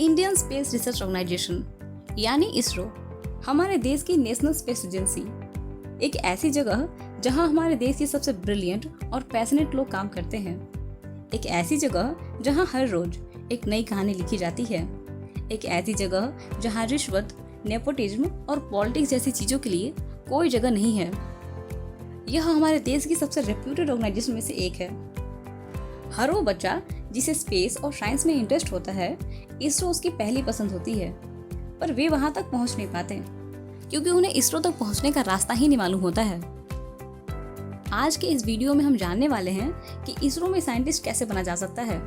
Indian space research organisation यानी इसरो हमारे देश की नेशनल स्पेस एजेंसी एक ऐसी जगह जहां हमारे देश के सबसे ब्रिलियंट और पैशनेट लोग काम करते हैं। एक ऐसी जगह जहां हर रोज एक नई कहानी लिखी जाती है। एक ऐसी जगह जहां रिश्वत, नेपोटिज्म और पॉलिटिक्स जैसी चीजों के लिए कोई जगह नहीं है। यह हमारे देश की सबसे रेप्यूटेड ऑर्गेनाइजेशन में से एक है। हर वो बच्चा जिसे स्पेस और साइंस में इंटरेस्ट होता है, इसरो उसकी पहली पसंद होती है, पर वे वहां तक पहुंच नहीं पाते क्योंकि उन्हें इसरो तक पहुंचने का रास्ता ही नहीं मालूम होता है। आज के इस वीडियो में हम जानने वाले हैं कि इसरो में साइंटिस्ट कैसे बना जा सकता है।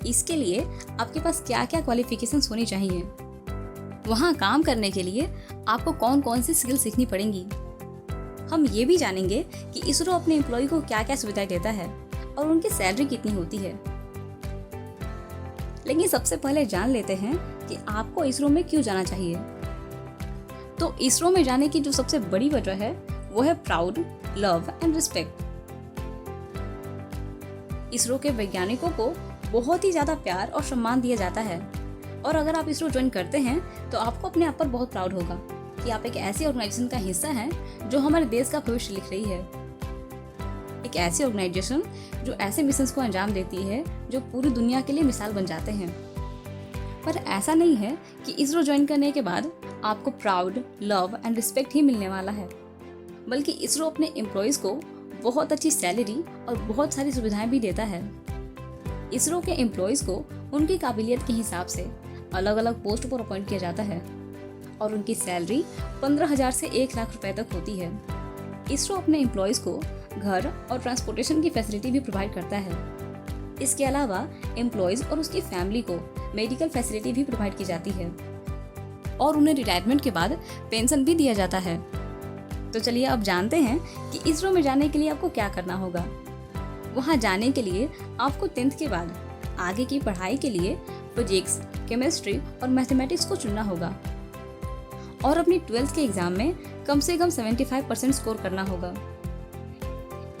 इसके लिए आपके पास क्या क्या क्वालिफिकेशंस होनी चाहिए, वहां काम करने के लिए आपको कौन कौन सी स्किल सीखनी पड़ेंगी। हम ये भी जानेंगे कि इसरो अपने एम्प्लॉय को क्या क्या सुविधाएं देता है और उनकी सैलरी कितनी होती है। लेकिन सबसे पहले जान लेते हैं कि आपको इसरो में क्यों जाना चाहिए। तो इसरो में जाने की जो सबसे बड़ी वजह है वो है proud, love and respect. ISRO के वैज्ञानिकों को बहुत ही ज्यादा प्यार और सम्मान दिया जाता है और अगर आप इसरो ज्वाइन करते हैं तो आपको अपने आप पर बहुत प्राउड होगा कि आप एक ऐसी ऑर्गेनाइजेशन का हिस्सा हैं जो हमारे देश का भविष्य लिख रही है। एक ऐसी ऑर्गेनाइजेशन जो ऐसे मिशंस को अंजाम देती है जो पूरी दुनिया के लिए मिसाल बन जाते हैं। पर ऐसा नहीं है कि इसरो ज्वाइन करने के बाद आपको प्राउड, लव एंड रिस्पेक्ट ही मिलने वाला है, बल्कि इसरो अपने एम्प्लॉयज को बहुत अच्छी सैलरी और बहुत सारी सुविधाएं भी देता है। इसरो के एम्प्लॉयज को उनकी काबिलियत के हिसाब से अलग अलग पोस्ट पर अपॉइंट किया जाता है और उनकी सैलरी 15,000 से 1 लाख रुपए तक होती है। इसरो अपने एम्प्लॉयज को घर और ट्रांसपोर्टेशन की फैसिलिटी भी प्रोवाइड करता है। इसके अलावा एम्प्लॉयज और उसकी फैमिली को मेडिकल फैसिलिटी भी प्रोवाइड की जाती है और उन्हें रिटायरमेंट के बाद पेंशन भी दिया जाता है। तो चलिए अब जानते हैं कि इसरो में जाने के लिए आपको क्या करना होगा। वहां जाने के लिए आपको 10th के बाद आगे की पढ़ाई के लिए फिजिक्स, केमिस्ट्री और मैथमेटिक्स को चुनना होगा और अपनी 12th के एग्जाम में कम से कम 75% स्कोर करना होगा।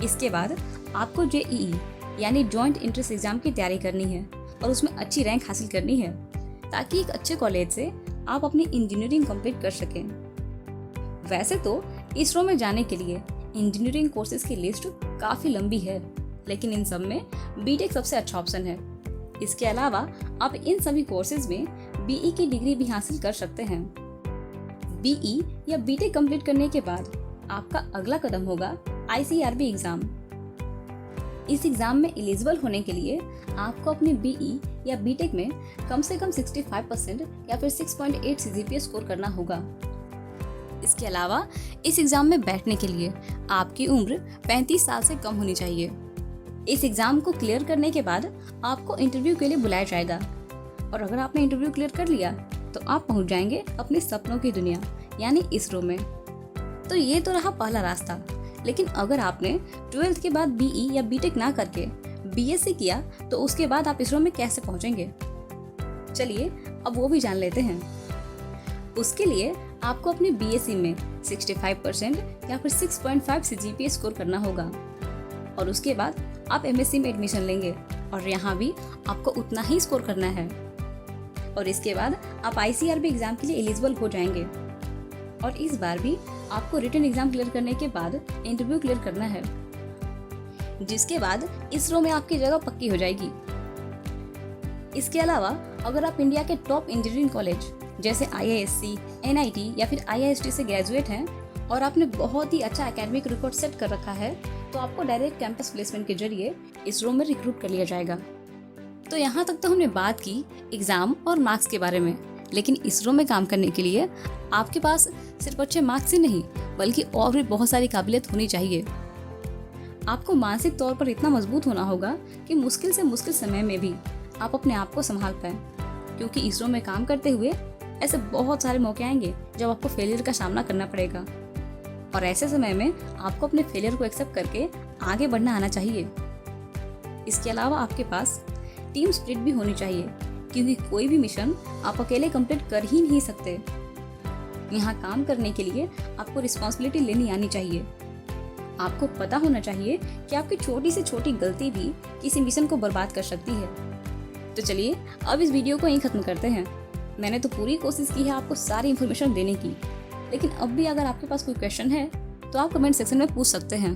इसके बाद आपको JEE यानी जॉइंट एंट्रेंस एग्जाम की तैयारी करनी है और उसमें अच्छी रैंक हासिल करनी है ताकि एक अच्छे कॉलेज से आप अपनी इंजीनियरिंग कंप्लीट कर सकें। वैसे तो इसरो में जाने के लिए इंजीनियरिंग कोर्सेज की लिस्ट काफ़ी लंबी है, लेकिन इन सब में बीटेक सबसे अच्छा ऑप्शन है। इसके अलावा आप इन सभी कोर्सेज में BE की डिग्री भी हासिल कर सकते हैं। BE या बीटेक कंप्लीट करने के बाद आपका अगला कदम होगा ICRB एग्जाम। इस एग्जाम में एलिजिबल होने के लिए आपको अपनी BE या बीटेक में कम से कम 65% या फिर 6.8 CGPA स्कोर करना होगा। इसके अलावा इस एग्जाम में बैठने के लिए आपकी उम्र 35 साल से कम होनी चाहिए। इस एग्जाम को क्लियर करने के बाद आपको इंटरव्यू के लिए बुलाया जाएगा और अगर आपने इंटरव्यू क्लियर कर लिया तो आप पहुंच जाएंगे अपने सपनों की दुनिया यानी इसरो में। तो ये तो रहा पहला रास्ता। लेकिन अगर आपने 12th के बाद BE या बीटेक ना करके BSc किया तो उसके बाद आप इसरो में कैसे पहुंचेंगे? चलिए अब वो भी जान लेते हैं। उसके लिए आपको अपनी BSc में 65% या फिर 6.5 CGPA स्कोर करना होगा और उसके बाद आप MSc में एडमिशन लेंगे और यहाँ भी आपको उतना ही स्कोर करना है और इसके बाद आप ICRB एग्जाम के लिए एलिजिबल हो जाएंगे और इस बार भी आपको रिटन एग्जाम क्लियर करने के बाद इंटरव्यू क्लियर करना है, जिसके बाद इसरो में आपकी जगह पक्की हो जाएगी। इसके अलावा अगर आप इंडिया के टॉप इंजीनियरिंग कॉलेज जैसे IISc, NIT या फिर IIST से ग्रेजुएट हैं और आपने बहुत ही अच्छा एकेडमिक रिकॉर्ड सेट कर रखा है तो आपको डायरेक्ट कैंपस प्लेसमेंट के जरिए इसरो में रिक्रूट कर लिया जाएगा। तो यहाँ तक तो हमने बात की एग्जाम और मार्क्स के बारे में, लेकिन इसरो में काम करने के लिए आपके पास सिर्फ अच्छे मार्क्स ही नहीं बल्कि और भी बहुत सारी काबिलियत होनी चाहिए। आपको मानसिक तौर पर इतना मजबूत होना होगा कि मुश्किल से मुश्किल समय में भी आप अपने आप को संभाल पाएं, क्योंकि इसरो में काम करते हुए ऐसे बहुत सारे मौके आएंगे जब आपको फेलियर का सामना करना पड़ेगा और ऐसे समय में आपको अपने फेलियर को एक्सेप्ट करके आगे बढ़ना आना चाहिए। इसके अलावा आपके पास टीम स्पिरिट भी होनी चाहिए, क्योंकि कोई भी मिशन आप अकेले कंप्लीट कर ही नहीं सकते। यहाँ काम करने के लिए आपको रिस्पॉन्सिबिलिटी लेनी आनी चाहिए। आपको पता होना चाहिए कि आपकी छोटी से छोटी गलती भी किसी मिशन को बर्बाद कर सकती है। तो चलिए अब इस वीडियो को यहीं ख़त्म करते हैं। मैंने तो पूरी कोशिश की है आपको सारी इन्फॉर्मेशन देने की, लेकिन अब भी अगर आपके पास कोई क्वेश्चन है तो आप कमेंट सेक्शन में पूछ सकते हैं।